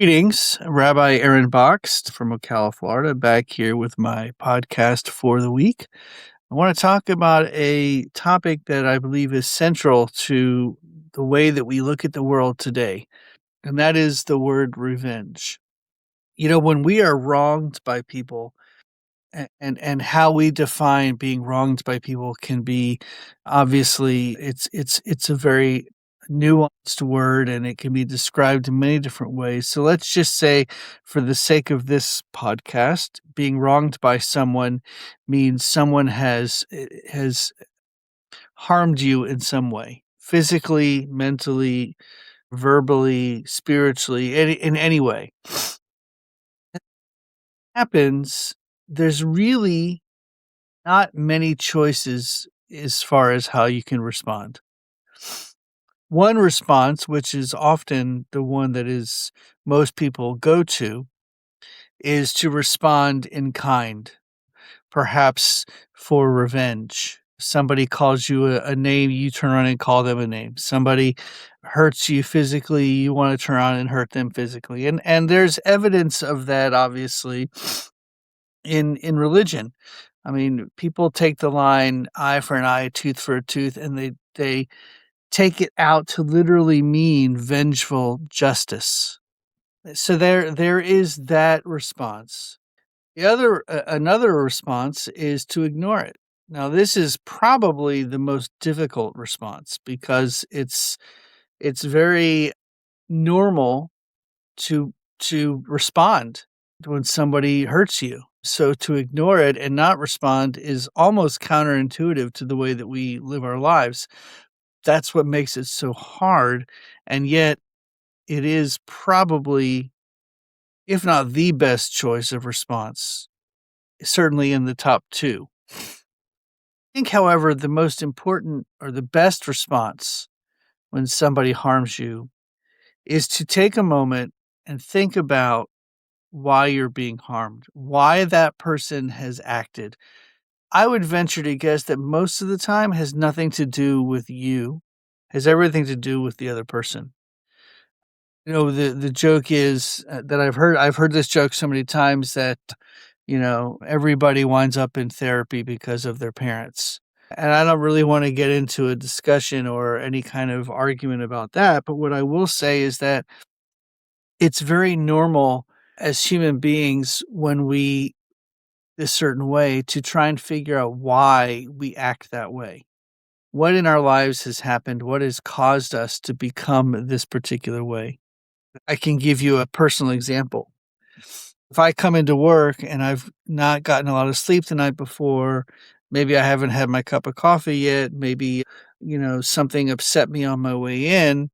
Greetings, Rabbi Aaron Box from Ocala, Florida, back here with my podcast for the week. I want to talk about a topic that I believe is central to the way that we look at the world today, and that is the word revenge. When we are wronged by people, and how we define being wronged by people can be obviously it's a very nuanced word, and it can be described in many different ways. So let's just say, for the sake of this podcast, being wronged by someone means someone has harmed you in some way, physically, mentally, verbally, spiritually, in any way happens. There's really not many choices as far as how you can respond. One response, which is often the one that is most people go to, is to respond in kind, perhaps for revenge. Somebody calls you a name, you turn around and call them a name. Somebody hurts you physically, you want to turn around and hurt them physically. And there's evidence of that, obviously, in religion. I mean, people take the line eye for an eye, tooth for a tooth, and they take it out to literally mean vengeful justice. So there is that response. Another response is to ignore it. Now, this is probably the most difficult response because it's very normal to respond when somebody hurts you. So to ignore it and not respond is almost counterintuitive to the way that we live our lives. That's what makes it so hard. And yet it is probably, if not the best choice of response, certainly in the top two. I think, however, the most important or the best response when somebody harms you is to take a moment and think about why you're being harmed, why that person has acted. I would venture to guess that most of the time has nothing to do with you, has everything to do with the other person. The joke is that I've heard this joke so many times that, everybody winds up in therapy because of their parents. And I don't really want to get into a discussion or any kind of argument about that. But what I will say is that it's very normal as human beings when we a certain way to try and figure out why we act that way. What in our lives has happened? What has caused us to become this particular way? I can give you a personal example. If I come into work and I've not gotten a lot of sleep the night before, maybe I haven't had my cup of coffee yet, maybe, something upset me on my way in,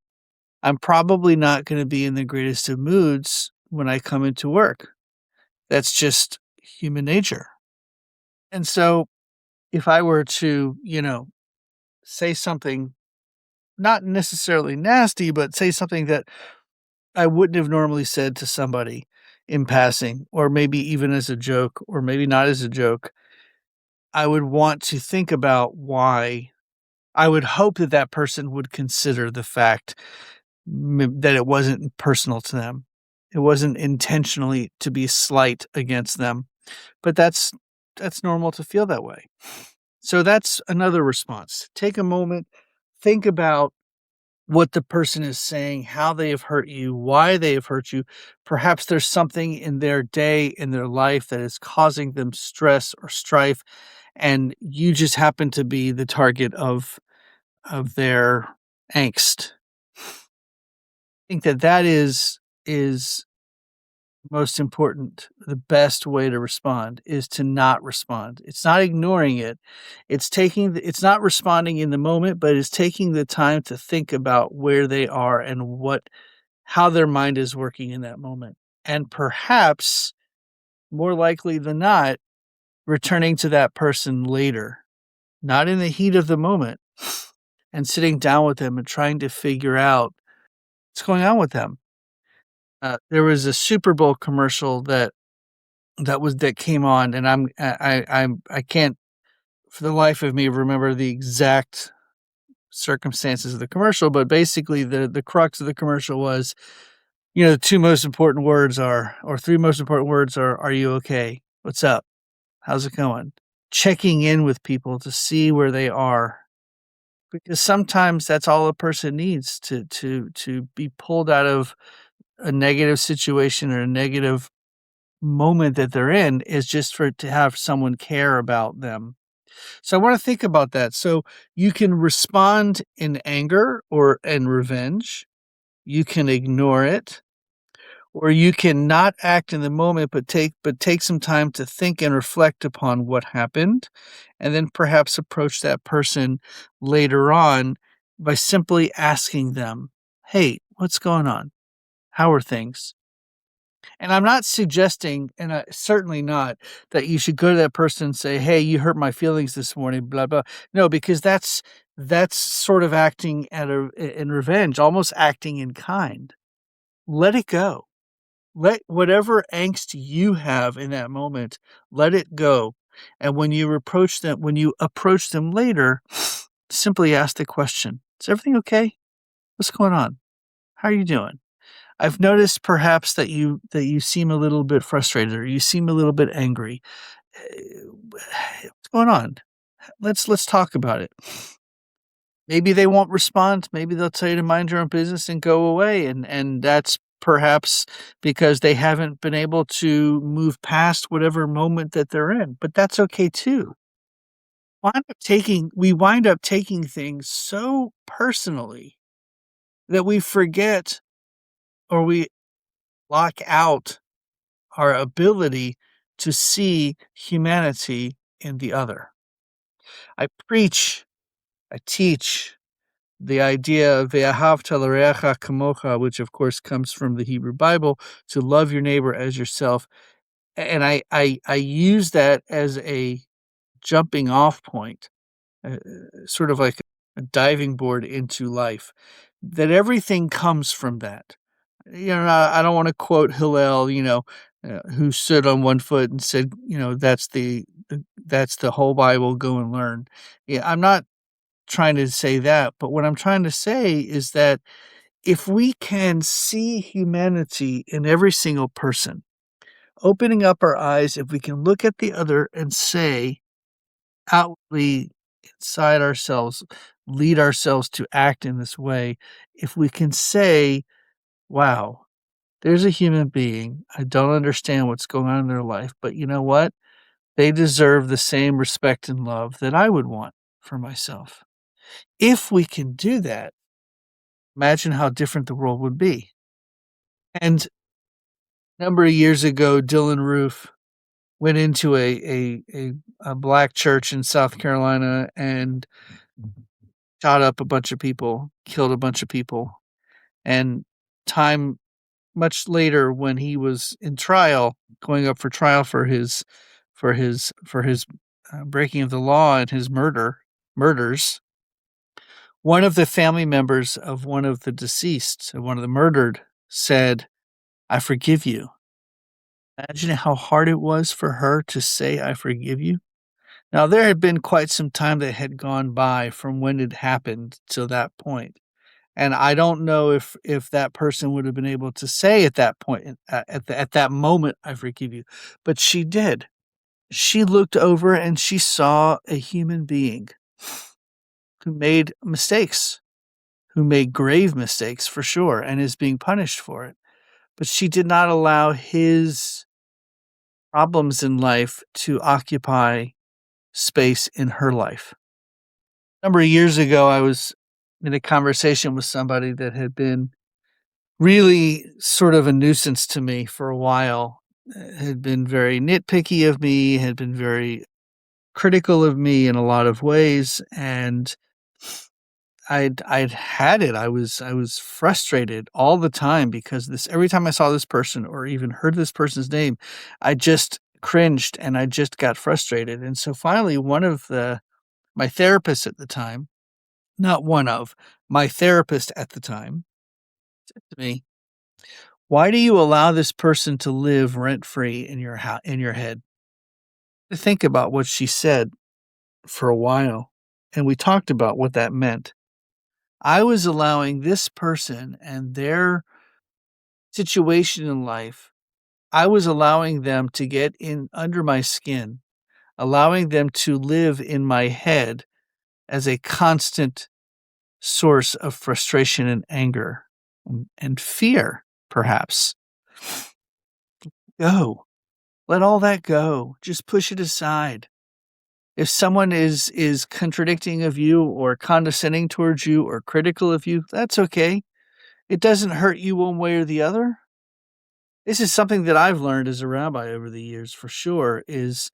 I'm probably not going to be in the greatest of moods when I come into work. That's just human nature. And so if I were to, say something not necessarily nasty, but say something that I wouldn't have normally said to somebody in passing, or maybe even as a joke, or maybe not as a joke, I would want to think about why. I would hope that that person would consider the fact that it wasn't personal to them. It wasn't intentionally to be slight against them, but that's normal to feel that way. So that's another response. Take a moment, think about what the person is saying, how they have hurt you, why they have hurt you. Perhaps there's something in their day, in their life that is causing them stress or strife, and you just happen to be the target of their angst. I think that is most important. The best way to respond is to not respond. It's not ignoring it. It's not responding in the moment, but it's taking the time to think about where they are and how their mind is working in that moment. And perhaps more likely than not, returning to that person later, not in the heat of the moment, and sitting down with them and trying to figure out what's going on with them. There was a Super Bowl commercial that came on, and I can't for the life of me remember the exact circumstances of the commercial, but basically the crux of the commercial was The 2 most important words are or 3 most important words are you okay? What's up? How's it going?" Checking in with people to see where they are, because sometimes that's all a person needs to be pulled out of a negative situation or a negative moment that they're in is just for to have someone care about them. So I wanna think about that. So you can respond in anger or in revenge. You can ignore it, or you can not act in the moment, but take some time to think and reflect upon what happened, and then perhaps approach that person later on by simply asking them, "Hey, what's going on? How are things?" And I'm not suggesting, and certainly not, that you should go to that person and say, "Hey, you hurt my feelings this morning, blah blah." No, because that's sort of acting in revenge, almost acting in kind. Let it go. Let whatever angst you have in that moment, let it go. And when you approach them later, simply ask the question, "Is everything okay? What's going on? How are you doing? I've noticed perhaps that you seem a little bit frustrated or you seem a little bit angry. What's going on? Let's talk about it." Maybe they won't respond. Maybe they'll tell you to mind your own business and go away. And that's perhaps because they haven't been able to move past whatever moment that they're in. But that's okay too. We wind up taking things so personally that we forget or we lock out our ability to see humanity in the other. I preach, I teach the idea of "Ve'ahavta l'reacha kamocha," which of course comes from the Hebrew Bible, to love your neighbor as yourself. And I use that as a jumping off point, sort of like a diving board into life, that everything comes from that. I don't wanna quote Hillel, who stood on one foot and said, "That's the whole Bible, go and learn." Yeah, I'm not trying to say that, but what I'm trying to say is that if we can see humanity in every single person, opening up our eyes, if we can look at the other and say outwardly inside ourselves, lead ourselves to act in this way, if we can say, "Wow, there's a human being. I don't understand what's going on in their life, but you know what? They deserve the same respect and love that I would want for myself." If we can do that, imagine how different the world would be. And a number of years ago, Dylan Roof went into a black church in South Carolina and shot up a bunch of people, killed a bunch of people. And time much later, when he was in trial, going up for trial for his breaking of the law and his murders, one of the family members of one of the deceased, one of the murdered, said, "I forgive you." Imagine how hard it was for her to say, "I forgive you." Now, there had been quite some time that had gone by from when it happened to that point, and I don't know if that person would have been able to say at that point, at that moment, "I forgive you," but she did. She looked over and she saw a human being who made mistakes, who made grave mistakes for sure, and is being punished for it. But she did not allow his problems in life to occupy space in her life. A number of years ago, I was in a conversation with somebody that had been really sort of a nuisance to me for a while, had been very nitpicky of me, had been very critical of me in a lot of ways, and I'd had it. I was frustrated all the time because this every time I saw this person or even heard this person's name, I just cringed and I just got frustrated. And so finally one of my therapists at the time, not one of, my therapist at the time said to me, "Why do you allow this person to live rent free in your head?" To think about what she said for a while, and we talked about what that meant. I was allowing this person and their situation in life, I was allowing them to get in under my skin, allowing them to live in my head as a constant source of frustration and anger and fear, perhaps. Go. Let all that go. Just push it aside. If someone is contradicting of you or condescending towards you or critical of you, that's okay. It doesn't hurt you one way or the other. This is something that I've learned as a rabbi over the years for sure, is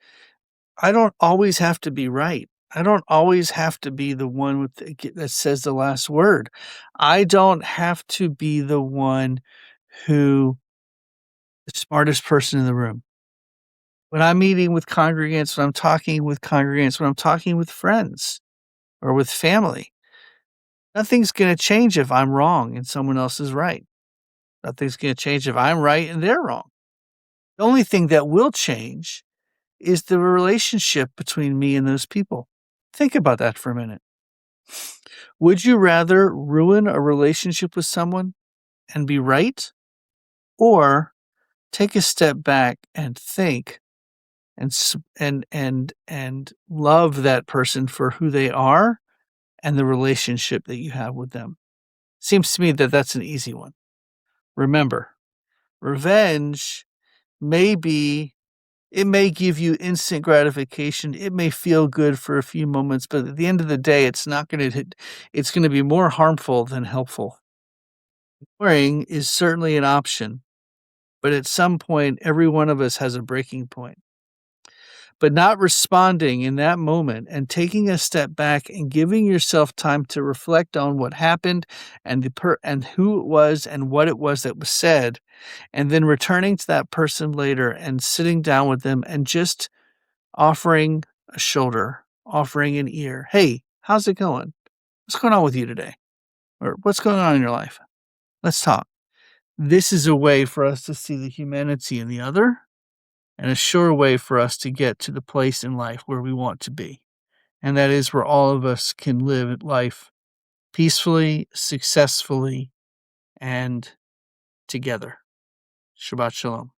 I don't always have to be right. I don't always have to be the one that says the last word. I don't have to be the one who the smartest person in the room. When I'm meeting with congregants, when I'm talking with congregants, when I'm talking with friends or with family, nothing's going to change if I'm wrong and someone else is right. Nothing's going to change if I'm right and they're wrong. The only thing that will change is the relationship between me and those people. Think about that for a minute. Would you rather ruin a relationship with someone and be right, or take a step back and think and love that person for who they are and the relationship that you have with them? Seems to me that that's an easy one. Remember, revenge may give you instant gratification. It may feel good for a few moments, but at the end of the day, it's going to be more harmful than helpful. Ignoring is certainly an option, but at some point, every one of us has a breaking point. But not responding in that moment and taking a step back and giving yourself time to reflect on what happened and and who it was and what it was that was said, and then returning to that person later and sitting down with them and just offering a shoulder, offering an ear. Hey, how's it going? What's going on with you today? Or what's going on in your life? Let's talk. This is a way for us to see the humanity in the other, and a sure way for us to get to the place in life where we want to be. And that is where all of us can live life peacefully, successfully, and together. Shabbat Shalom.